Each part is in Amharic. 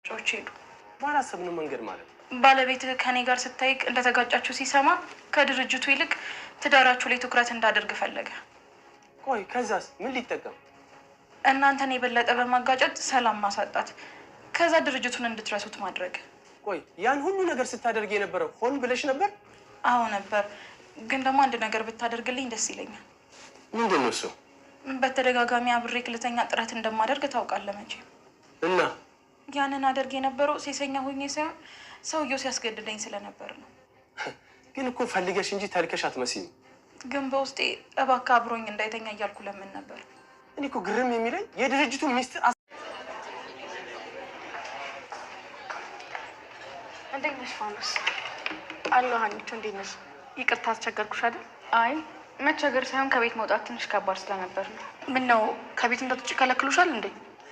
ጮች ሄዱ። ባላሰብነው መንገድ ማለት ባለቤት ከኔ ጋር ስታይቅ እንደተጋጫችሁ ሲሰማ ከድርጅቱ ይልቅ ትዳራችሁ ላይ ትኩረት እንዳደርግ ፈለገ። ቆይ ከዛስ ምን ሊጠቀም? እናንተን የበለጠ በማጋጨት ሰላም ማሳጣት፣ ከዛ ድርጅቱን እንድትረሱት ማድረግ። ቆይ ያን ሁሉ ነገር ስታደርግ የነበረው ሆን ብለሽ ነበር? አዎ ነበር፣ ግን ደግሞ አንድ ነገር ብታደርግልኝ ደስ ይለኛል። ምንድን ነው እሱ? በተደጋጋሚ አብሬክ ልተኛ ጥረት እንደማደርግ ታውቃለህ መቼም። እና ያንን አደርግ የነበረው ሴሰኛ ሆኜ ሳይሆን ሰውየው ሲያስገድደኝ ስለነበር ነው። ግን እኮ ፈልገሽ እንጂ ተልከሽ አትመስይም። ግን በውስጤ እባክህ አብሮኝ እንዳይተኛ እያልኩ ለምን ነበር። እኔ እኮ ግርም የሚለኝ የድርጅቱ ሚስጥር። እንዴት ነሽ ፋኖስ? አለሁ ሀኒቾ፣ እንዴት ነሽ? ይቅርታ አስቸገርኩሽ አይደል? አይ መቸገር ሳይሆን ከቤት መውጣት ትንሽ ከባድ ስለነበር ነው። ምን ነው ከቤት እንዳትወጪ ከለክሉሻል እንዴ?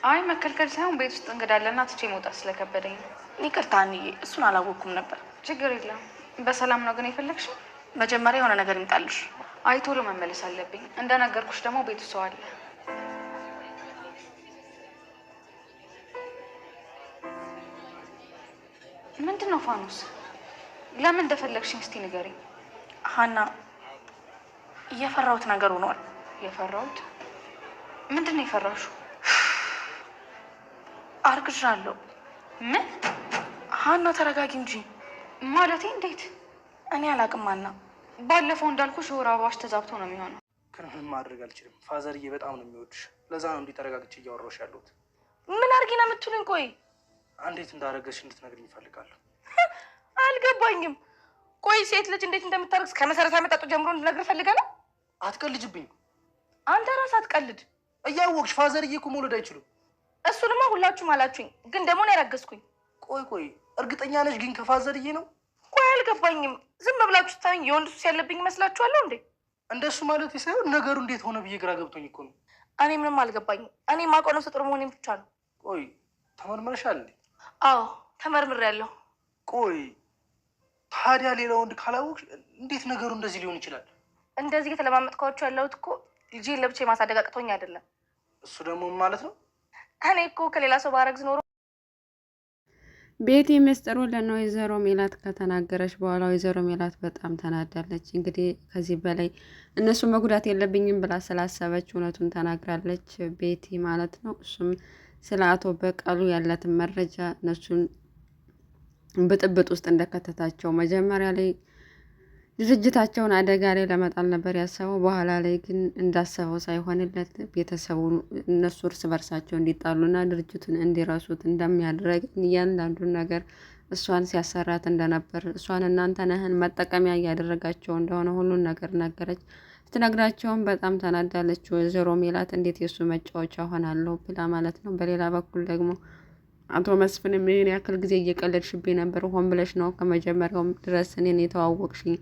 አይ መከልከል ሳይሆን ቤት ውስጥ እንግዳለና ትቼ መውጣት ስለከበደኝ ነው። ይቅርታ አንዬ፣ እሱን አላወኩም ነበር። ችግር የለም። በሰላም ነው ግን የፈለግሽው? መጀመሪያ የሆነ ነገር ይምጣልሽ። አይ ቶሎ መመለስ አለብኝ። እንደነገርኩሽ ደግሞ ቤቱ ሰው አለ። ምንድን ነው ፋኖስ? ለምን እንደፈለግሽኝ እስቲ ንገሪኝ። ሀና፣ እየፈራሁት ነገር ሆኗል። የፈራሁት? ምንድን ነው የፈራሽው? አርግዣለሁ። ምን? ሀና ተረጋጊ እንጂ። ማለቴ እንዴት? እኔ አላቅም ሀና። ባለፈው እንዳልኩሽ የወር አበባሽ ተዛብቶ ነው የሚሆነው። ግን ምን ማድረግ አልችልም። ፋዘርዬ በጣም ነው የሚወድሽ። ለዛ ነው እንዲህ ተረጋግቼ እያወራሁሽ ያለሁት። ምን አድርጊ ነው የምትሉኝ? ቆይ እንዴት እንዳደረገሽ እንድትነግሪኝ እፈልጋለሁ። አልገባኝም። ቆይ ሴት ልጅ እንዴት እንደምታደርግ ከመሰረታዊ መጠጡ ጀምሮ እንድነግር ፈልጋለሁ። አትቀልጅብኝ። አንተ ራስህ አትቀልድ። እያወቅሽ ፋዘርዬ እኮ መውለድ አይችሉም። እሱንማ ሁላችሁም አላችሁኝ፣ ግን ደግሞ ነው ያረገዝኩኝ። ቆይ እርግጠኛ ነሽ ግን ከፋዘርዬ ነው? ቆይ አልገባኝም። ዝም ብላችሁ ስታዩኝ የወንድ ሱስ ያለብኝ ይመስላችኋለሁ እንዴ? እንደሱ ማለት ሳይሆን ነገሩ እንዴት ሆነ ብዬ ግራ ገብቶኝ እኮ ነው። እኔ ምንም አልገባኝም። እኔ የማውቀው ነፍሰ ጡር መሆኔን ብቻ ነው። ቆይ ተመርመርሻል እንዴ? አዎ ተመርምሬያለሁ። ቆይ ታዲያ ሌላ ወንድ ካላወቅሽ እንዴት ነገሩ እንደዚህ ሊሆን ይችላል? እንደዚህ የተለማመጥኳቸው ያለሁት እኮ ልጄን ለብቻ የማሳደግ አቅቶኝ አይደለም። እሱ ደግሞ ማለት ነው እኔ እኮ ከሌላ ሰው ባረግዝ ኖሮ። ቤቲ ምስጢሩን ለወይዘሮ ሜላት ከተናገረች በኋላ ወይዘሮ ሜላት በጣም ተናዳለች። እንግዲህ ከዚህ በላይ እነሱ መጉዳት የለብኝም ብላ ስላሰበች እውነቱን ተናግራለች፣ ቤቲ ማለት ነው። እሱም ስለ አቶ በቀሉ ያላትን መረጃ እነሱን ብጥብጥ ውስጥ እንደከተታቸው መጀመሪያ ላይ ድርጅታቸውን አደጋ ላይ ለመጣል ነበር ያሰበው። በኋላ ላይ ግን እንዳሰበው ሳይሆንለት ቤተሰቡ እነሱ እርስ በርሳቸው እንዲጣሉና ድርጅቱን እንዲረሱት እንደሚያደርግ እያንዳንዱን ነገር እሷን ሲያሰራት እንደነበር እሷን እናንተ ነህን መጠቀሚያ እያደረጋቸው እንደሆነ ሁሉን ነገር ነገረች። ስትነግራቸውም በጣም ተናዳለች ወይዘሮ ሜላት። እንዴት የእሱ መጫወቻ ሆናለሁ ብላ ማለት ነው። በሌላ በኩል ደግሞ አቶ መስፍን ምን ያክል ጊዜ እየቀለድሽብኝ ነበር፣ ሆን ብለሽ ነው ከመጀመሪያውም ድረስ እኔን የተዋወቅሽኝ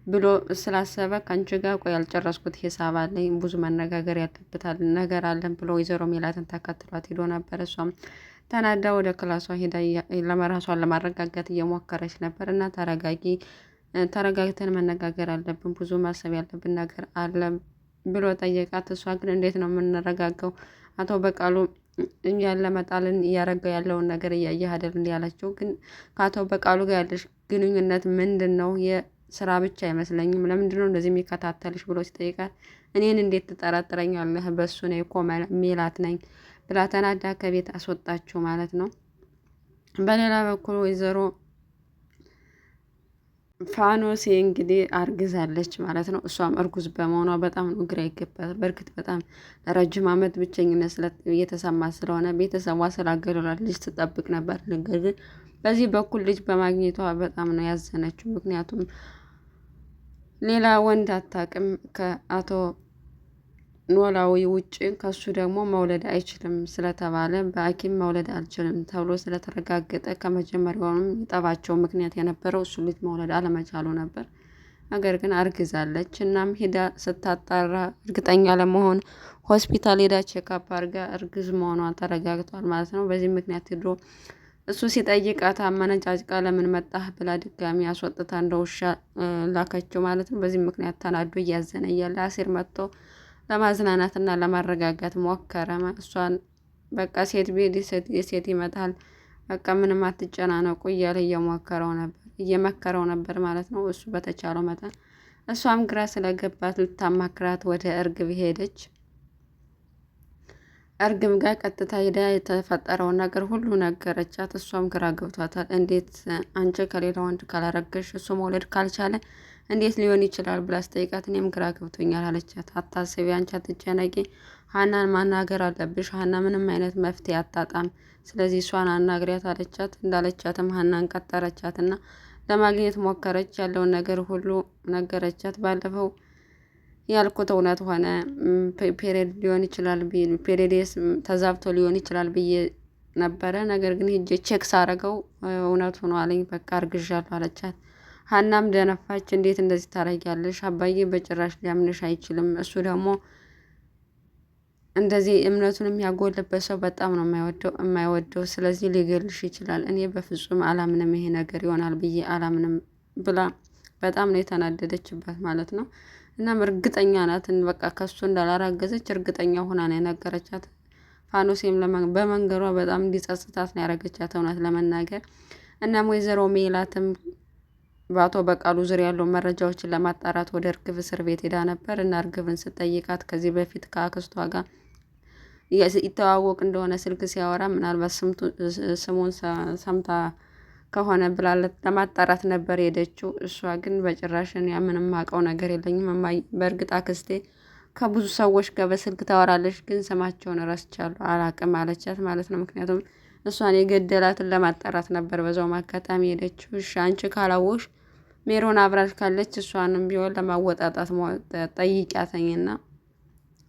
ብሎ ስላሰበ ከአንቺ ጋር ቆይ ያልጨረስኩት ሂሳብ አለኝ፣ ብዙ መነጋገር ያለብታል ነገር አለን ብሎ ወይዘሮ ሜላትን ተከትሏት ሄዶ ነበር። እሷም ተናዳ ወደ ክላሷ ሄዳ ራሷን ለማረጋጋት እየሞከረች ነበር። እና ተረጋግተን መነጋገር አለብን፣ ብዙ ማሰብ ያለብን ነገር አለ ብሎ ጠየቃት። እሷ ግን እንዴት ነው የምንረጋገው? አቶ በቃሉ እኛን ለመጣልን እያረገ ያለውን ነገር እያየህ አይደል እንዲ ያለችው። ግን ከአቶ በቃሉ ጋር ያለሽ ግንኙነት ምንድን ነው? የስራ ብቻ አይመስለኝም። ለምንድን ነው እንደዚህ የሚከታተልሽ ብሎ ሲጠይቃት እኔን እንዴት ትጠራጥረኛለህ? በሱ ነው እኮ ሜላት ነኝ ብላ ተናዳ ከቤት አስወጣችው ማለት ነው። በሌላ በኩል ወይዘሮ ፋኖሴ እንግዲህ አርግዛለች ማለት ነው። እሷም እርጉዝ በመሆኗ በጣም ነው ግራ ይገባል። በእርግጥ በጣም ለረጅም ዓመት ብቸኝነት እየተሰማ ስለሆነ ቤተሰቧ ስላገለሏት ልጅ ትጠብቅ ነበር። ነገር ግን በዚህ በኩል ልጅ በማግኘቷ በጣም ነው ያዘነችው። ምክንያቱም ሌላ ወንድ አታውቅም ከአቶ ኖላዊ ውጭ። ከሱ ደግሞ መውለድ አይችልም ስለተባለ በሐኪም መውለድ አልችልም ተብሎ ስለተረጋገጠ ከመጀመሪያውንም የጠባቸው ምክንያት የነበረው እሱ ልጅ መውለድ አለመቻሉ ነበር። ነገር ግን አርግዛለች። እናም ሄዳ ስታጣራ እርግጠኛ ለመሆን ሆስፒታል ሄዳ ቼክአፕ አድርጋ እርግዝ መሆኗ ተረጋግቷል ማለት ነው። በዚህ ምክንያት ሄዶ እሱ ሲጠይቃት አመነጫጭቃ ለምን መጣህ ብላ ድጋሚ አስወጥታ እንደ ውሻ ላከችው ማለት ነው። በዚህ ምክንያት ተናዶ እያዘነ እያለ አሴር መጥቶ ለማዝናናት እና ለማረጋጋት ሞከረ። እሷን በቃ ሴት ቤት የሴት ይመጣል በቃ ምንም አትጨናነቁ እያለ እየመከረው ነበር ማለት ነው። እሱ በተቻለው መጠን እሷም ግራ ስለገባት ልታማክራት ወደ እርግብ ሄደች። እርግብ ጋር ቀጥታ ሄዳ የተፈጠረውን ነገር ሁሉ ነገረቻት። እሷም ግራ ገብቷታል። እንዴት አንቺ ከሌላ ወንድ ካላረገሽ እሱ መውለድ ካልቻለ እንዴት ሊሆን ይችላል ብላ ስጠይቃት እኔም ግራ ገብቶኛል አለቻት። አታስቢ፣ አንቺ አትጨነቂ፣ ሀናን ማናገር አለብሽ። ሀና ምንም አይነት መፍትሄ አታጣም፣ ስለዚህ እሷን አናግሪያት አለቻት። እንዳለቻትም ሀናን ቀጠረቻትና ለማግኘት ሞከረች። ያለውን ነገር ሁሉ ነገረቻት። ባለፈው ያልኩት እውነት ሆነ፣ ፔሬድ ሊሆን ይችላል ፔሬዴስ ተዛብቶ ሊሆን ይችላል ብዬ ነበረ። ነገር ግን ሄጄ ቼክ ሳረገው እውነት ሆኖ አለኝ። በቃ አርግዣለሁ አለቻት። ሀናም ደነፋች። እንዴት እንደዚህ ታረጊያለሽ? አባዬ በጭራሽ ሊያምንሽ አይችልም። እሱ ደግሞ እንደዚህ እምነቱን የሚያጎልበት ሰው በጣም ነው የማይወደው። ስለዚህ ሊገልሽ ይችላል። እኔ በፍጹም አላምንም፣ ይሄ ነገር ይሆናል ብዬ አላምንም ብላ በጣም ነው የተናደደችበት ማለት ነው። እናም እርግጠኛ ናትን በቃ ከሱ እንዳላራገዘች እርግጠኛ ሆና ነው የነገረቻት። ፋኖሴም በመንገዷ በጣም እንዲጸጽታት ነው ያደረገቻት እውነት ለመናገር። እናም ወይዘሮ ሜላትም በአቶ በቃሉ ዙሪያ ያለው መረጃዎችን ለማጣራት ወደ እርግብ እስር ቤት ሄዳ ነበር እና እርግብን ስጠይቃት ከዚህ በፊት ከአክስቷ ጋር ይተዋወቅ እንደሆነ ስልክ ሲያወራ ምናልባት ስሙን ሰምታ ከሆነ ብላ ለማጣራት ነበር ሄደችው። እሷ ግን በጭራሽን ምንም አውቀው ነገር የለኝም እማዬ፣ በእርግጥ አክስቴ ከብዙ ሰዎች ጋር በስልክ ታወራለች፣ ግን ስማቸውን እረስቻለሁ አላቅም አለቻት ማለት ነው። ምክንያቱም እሷን የገደላትን ለማጣራት ነበር በዛው አጋጣሚ ሄደችው። እሺ አንቺ ካላወቅሽ ሜሮን አብራሽ ካለች እሷንም ቢሆን ለማወጣጣት ጠይቂያተኝና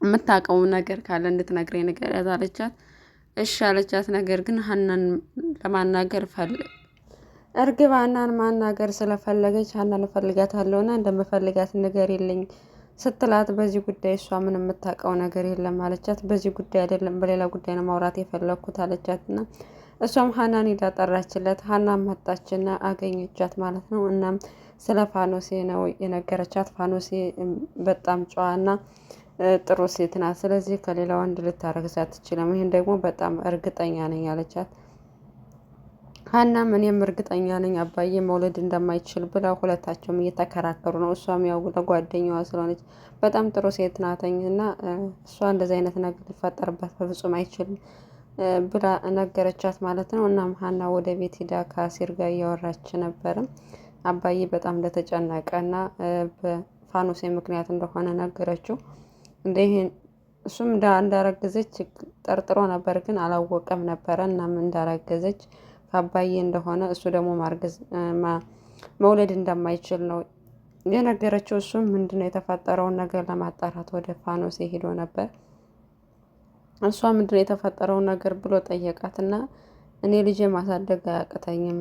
የምታውቀው ነገር ካለ እንድትነግረኝ ንገሪያት አለቻት። እሺ አለቻት። ነገር ግን ሀናን ለማናገር እርግብ ሀናን ማናገር ስለፈለገች ሀናን እፈልጋታለሁና እንደምፈልጋት ንገሪልኝ ስትላት በዚህ ጉዳይ እሷ ምን የምታውቀው ነገር የለም አለቻት። በዚህ ጉዳይ አይደለም በሌላ ጉዳይ ነው ማውራት የፈለግኩት አለቻትና እሷም ሀናን ሄዳ ጠራችለት። ሀናን መጣችና አገኘቻት ማለት ነው። እናም ስለ ፋኖሴ ነው የነገረቻት። ፋኖሴ በጣም ጨዋና ጥሩ ሴት ናት። ስለዚህ ከሌላ ወንድ ልታረግዝ አትችልም። ይህን ደግሞ በጣም እርግጠኛ ነኝ አለቻት። ሀናም እኔም እርግጠኛ ነኝ አባዬ መውለድ እንደማይችል ብላ ሁለታቸውም እየተከራከሩ ነው። እሷም ያው ለጓደኛዋ ስለሆነች በጣም ጥሩ ሴት ናተኝ እና እሷ እንደዚህ አይነት ነገር ሊፈጠርባት በፍጹም አይችልም ብላ ነገረቻት ማለት ነው። እናም ሀና ወደ ቤት ሂዳ ከአሲር ጋር እያወራች ነበረ። አባዬ በጣም እንደተጨነቀ እና በፋኖሴ ምክንያት እንደሆነ ነገረችው። ይህን እሱም እንዳረገዘች ጠርጥሮ ነበር፣ ግን አላወቀም ነበረ። እናም እንዳረገዘች ከአባዬ እንደሆነ እሱ ደግሞ መውለድ እንደማይችል ነው የነገረችው። እሱም ምንድነው የተፈጠረውን ነገር ለማጣራት ወደ ፋኖሴ ሄዶ ነበር። እሷ ምንድነው የተፈጠረውን ነገር ብሎ ጠየቃትና እኔ ልጄ ማሳደግ አያቅተኝም፣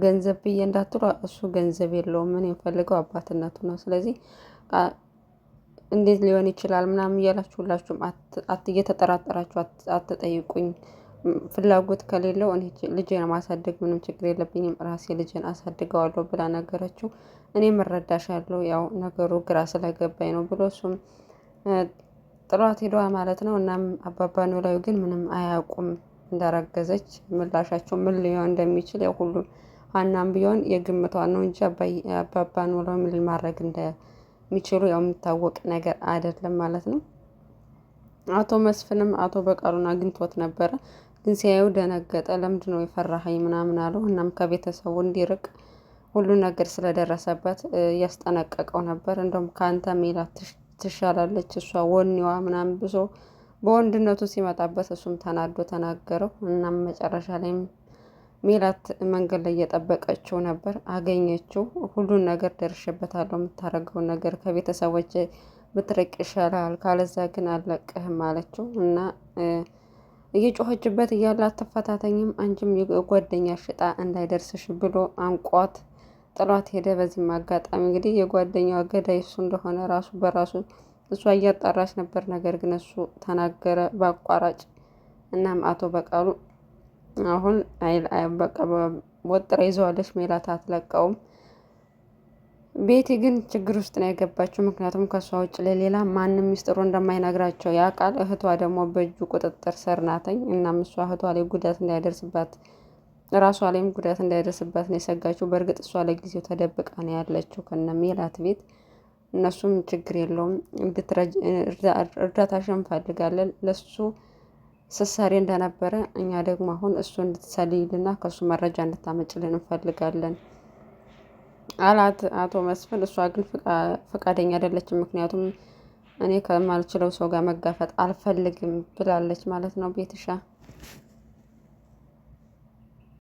ገንዘብ ብዬ እንዳትሉ እሱ ገንዘብ የለውም፣ ምን የምፈልገው አባትነቱ ነው። ስለዚህ እንዴት ሊሆን ይችላል ምናምን እያላችሁ ሁላችሁም እየተጠራጠራችሁ አትጠይቁኝ። ፍላጎት ከሌለው እኔ ልጄን ማሳደግ ምንም ችግር የለብኝም፣ ራሴ ልጄን አሳድገዋለሁ ብላ ነገረችው። እኔም እረዳሻለሁ፣ ያው ነገሩ ግራ ስለገባኝ ነው ብሎ እሱም ጥሏት ሄዷ ማለት ነው። እናም አባባ ኖላዊ ግን ምንም አያውቁም እንዳረገዘች። ምላሻቸው ምን ሊሆን እንደሚችል ያው ሁሉም ሀናም ቢሆን የግምቷን ነው እንጂ አባባ ኖላዊ ምን ማድረግ እንደሚችሉ ያው የሚታወቅ ነገር አይደለም ማለት ነው። አቶ መስፍንም አቶ በቃሉን አግኝቶት ነበረ፣ ግን ሲያዩ ደነገጠ። ለምንድነው የፈራኸኝ ምናምን አለው። እናም ከቤተሰቡ እንዲርቅ ሁሉ ነገር ስለደረሰበት እያስጠነቀቀው ነበር። እንደውም ከአንተ ሜላት ትሻላለች፣ እሷ ወኔዋ ምናምን ብሶ በወንድነቱ ሲመጣበት እሱም ተናዶ ተናገረው። እናም መጨረሻ ላይም ሜላት መንገድ ላይ እየጠበቀችው ነበር፣ አገኘችው። ሁሉን ነገር ደርሼበታለሁ፣ የምታደርገውን ነገር ከቤተሰቦች ብትርቅ ይሻላል፣ ካለዛ ግን አልለቅህም አለችው። እና እየጮኸችበት እያለ አትፈታተኝም፣ አንቺም የጓደኛ ሽጣ እንዳይደርስሽ ብሎ አንቋት ጥሏት ሄደ። በዚህም አጋጣሚ እንግዲህ የጓደኛዋ ገዳይ እሱ እንደሆነ ራሱ በራሱ እሷ እያጣራች ነበር፣ ነገር ግን እሱ ተናገረ በአቋራጭ። እናም አቶ በቃሉ አሁን በቃ ወጥራ ይዘዋለች፣ ሜላት አትለቀውም። ቤቲ ግን ችግር ውስጥ ነው የገባችው። ምክንያቱም ከሷ ውጭ ለሌላ ማንም ሚስጥሩ እንደማይነግራቸው ያውቃል። እህቷ ደግሞ በእጁ ቁጥጥር ስር ናተኝ። እናም እሷ እህቷ ላይ ጉዳት እንዳይደርስባት ራሷ ላይም ጉዳት እንዳይደርስባት ነው የሰጋችው። በእርግጥ እሷ ለጊዜው ተደብቃ ነው ያለችው ከነ ሜላት ቤት። እነሱም ችግር የለውም እርዳታሽን እንፈልጋለን ለሱ ስሳሪ እንደነበረ እኛ ደግሞ አሁን እሱ እንድትሰልይልና ከሱ መረጃ እንድታመጭልን እንፈልጋለን አላት አቶ መስፍን። እሷ ግን ፈቃደኛ አይደለችም። ምክንያቱም እኔ ከማልችለው ሰው ጋር መጋፈጥ አልፈልግም ብላለች ማለት ነው ቤትሻ